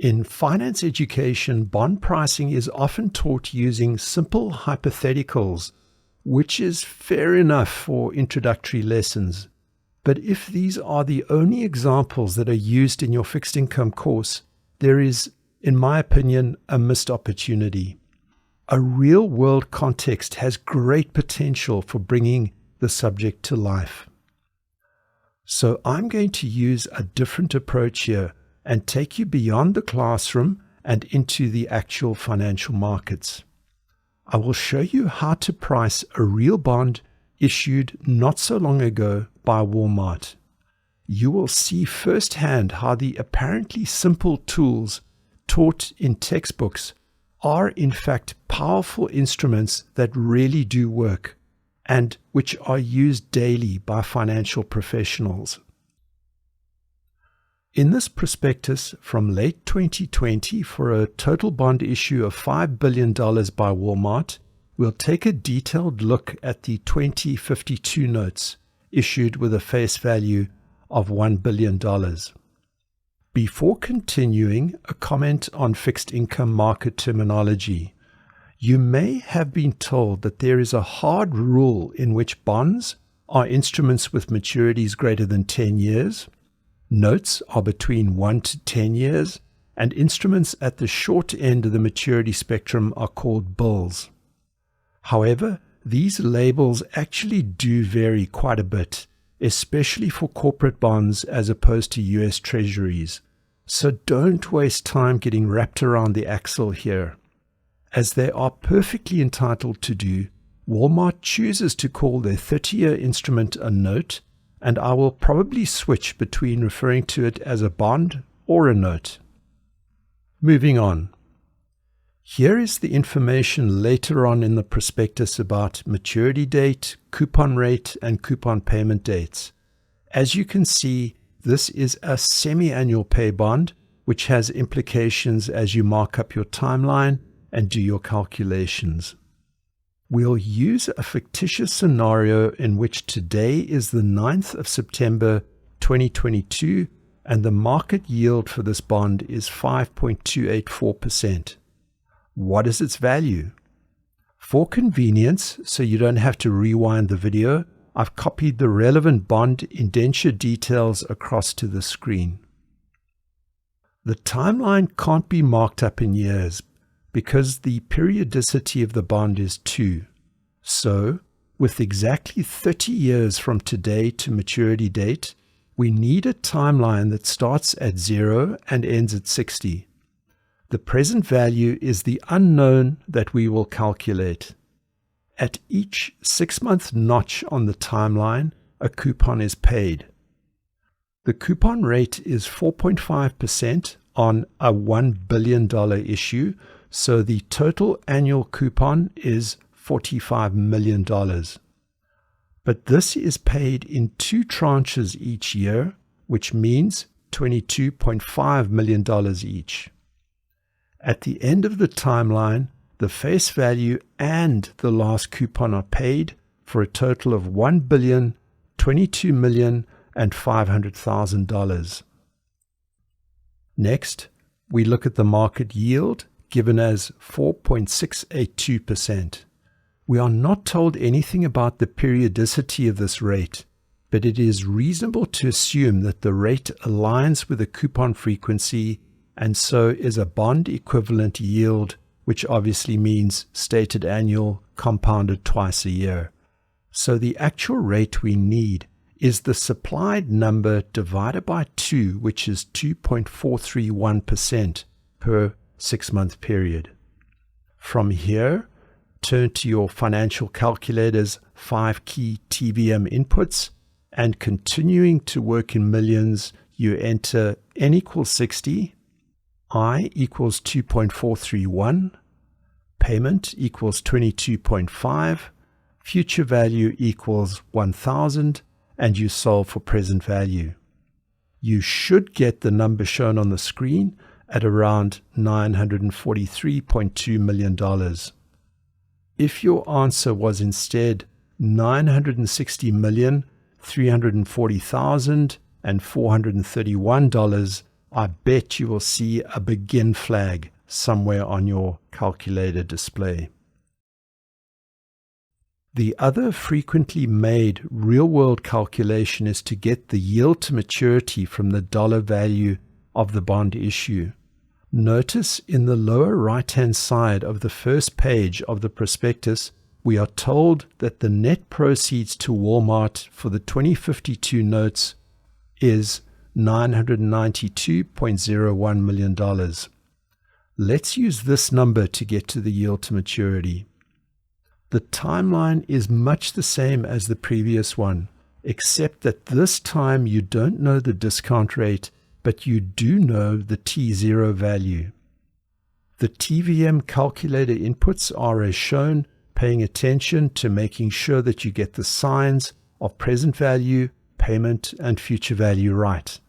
In finance education, bond pricing is often taught using simple hypotheticals, which is fair enough for introductory lessons. But if these are the only examples that are used in your fixed income course, there is, in my opinion, a missed opportunity. A real-world context has great potential for bringing the subject to life. So I'm going to use a different approach here and take you beyond the classroom and into the actual financial markets. I will show you how to price a real bond issued not so long ago by Walmart. You will see firsthand how the apparently simple tools taught in textbooks are in fact powerful instruments that really do work and which are used daily by financial professionals. In this prospectus from late 2020 for a total bond issue of $5 billion by Walmart, we'll take a detailed look at the 2052 notes issued with a face value of $1 billion. Before continuing, a comment on fixed income market terminology. You may have been told that there is a hard rule in which bonds are instruments with maturities greater than 10 years, notes are between 1 to 10 years, and instruments at the short end of the maturity spectrum are called bills. However, these labels actually do vary quite a bit, especially for corporate bonds as opposed to US Treasuries. So don't waste time getting wrapped around the axle here. As they are perfectly entitled to do, Walmart chooses to call their 30-year instrument a note, and I will probably switch between referring to it as a bond or a note. Moving on. Here is the information later on in the prospectus about maturity date, coupon rate, and coupon payment dates. As you can see, this is a semi-annual pay bond, which has implications as you mark up your timeline and do your calculations. We'll use a fictitious scenario in which today is the 9th of September 2022 and the market yield for this bond is 5.284%. What is its value? For convenience, so you don't have to rewind the video, I've copied the relevant bond indenture details across to the screen. The timeline can't be marked up in years because the periodicity of the bond is 2. So, with exactly 30 years from today to maturity date, we need a timeline that starts at 0 and ends at 60. The present value is the unknown that we will calculate. At each 6-month notch on the timeline, a coupon is paid. The coupon rate is 4.5% on a $1 billion issue, so the total annual coupon is $45 million. But this is paid in 2 tranches each year, which means $22.5 million each. At the end of the timeline, the face value and the last coupon are paid for a total of $1 billion, $22 million, and $500,000. Next, we look at the market yield given as 4.682%. We are not told anything about the periodicity of this rate, but it is reasonable to assume that the rate aligns with the coupon frequency and so is a bond equivalent yield, which obviously means stated annual, compounded twice a year. So the actual rate we need is the supplied number divided by 2, which is 2.431% per 6-month period. From here, turn to your financial calculator's 5 key TVM inputs, and continuing to work in millions, you enter n equals 60, I equals 2.431, payment equals 22.5, future value equals 1,000, and you solve for present value. You should get the number shown on the screen at around $943.2 million. If your answer was instead $960,340,431 I bet you will see a begin flag somewhere on your calculator display. The other frequently made real-world calculation is to get the yield to maturity from the dollar value of the bond issue. Notice in the lower right-hand side of the first page of the prospectus, we are told that the net proceeds to Walmart for the 2052 notes is $992.01 million. Let's use this number to get to the yield to maturity. The timeline is much the same as the previous one, except that this time you don't know the discount rate, but you do know the T0 value. The TVM calculator inputs are as shown, paying attention to making sure that you get the signs of present value, payment, and future value right.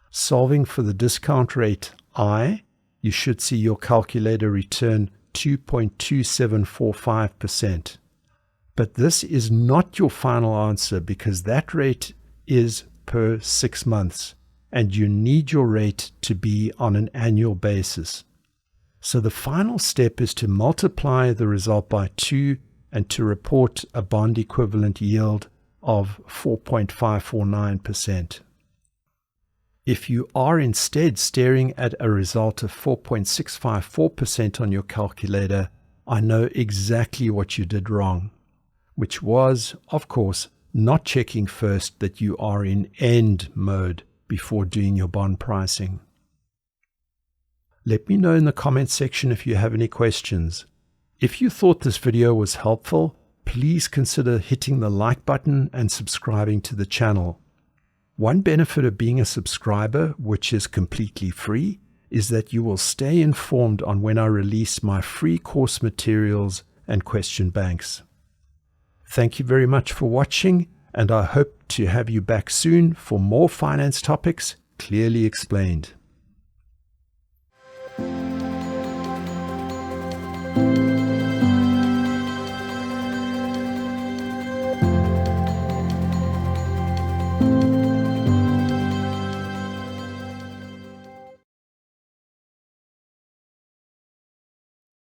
Solving for the discount rate I, you should see your calculator return 2.2745%. But this is not your final answer because that rate is per 6 months, and you need your rate to be on an annual basis. So the final step is to multiply the result by 2 and to report a bond equivalent yield of 4.549%. If you are instead staring at a result of 4.654% on your calculator, I know exactly what you did wrong, which was, of course, not checking first that you are in end mode before doing your bond pricing. Let me know in the comments section if you have any questions. If you thought this video was helpful, please consider hitting the like button and subscribing to the channel. One benefit of being a subscriber, which is completely free, is that you will stay informed on when I release my free course materials and question banks. Thank you very much for watching, and I hope to have you back soon for more finance topics clearly explained.